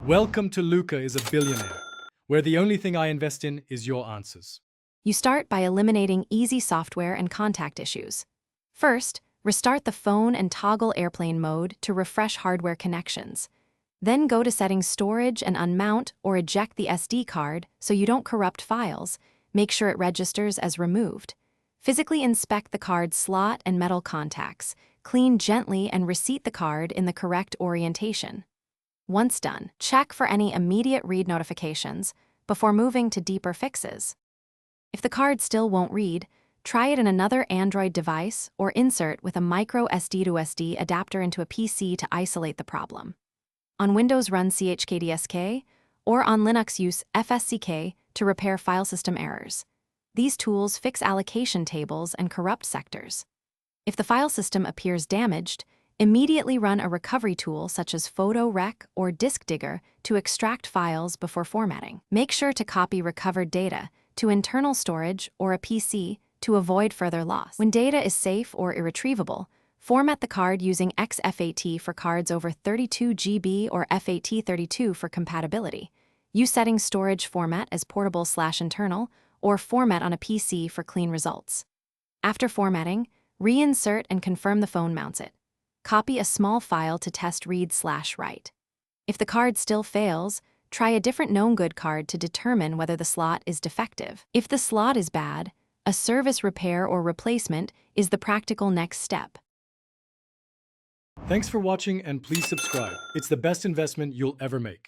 Welcome to Luca is a Billionaire, where the only thing I invest in is your answers. You start by eliminating easy software and contact issues. First, restart the phone and toggle airplane mode to refresh hardware connections. Then go to Settings Storage and unmount or eject the SD card so you don't corrupt files. Make sure it registers as removed. Physically inspect the card's slot and metal contacts. Clean gently and reseat the card in the correct orientation. Once done, check for any immediate read notifications before moving to deeper fixes. If the card still won't read, try it in another Android device or insert with a micro SD to SD adapter into a PC to isolate the problem. On Windows, run chkdsk, or on Linux, use fsck to repair file system errors. These tools fix allocation tables and corrupt sectors. If the file system appears damaged, immediately run a recovery tool such as PhotoRec or Disk Digger to extract files before formatting. Make sure to copy recovered data to internal storage or a PC to avoid further loss. When data is safe or irretrievable, format the card using XFAT for cards over 32 GB or FAT32 for compatibility. Use Settings Storage format as portable/internal or format on a PC for clean results. After formatting, reinsert and confirm the phone mounts it. Copy a small file to test read/write. If the card still fails, try a different known good card to determine whether the slot is defective. If the slot is bad, a service repair or replacement is the practical next step. Thanks for watching and please subscribe. It's the best investment you'll ever make.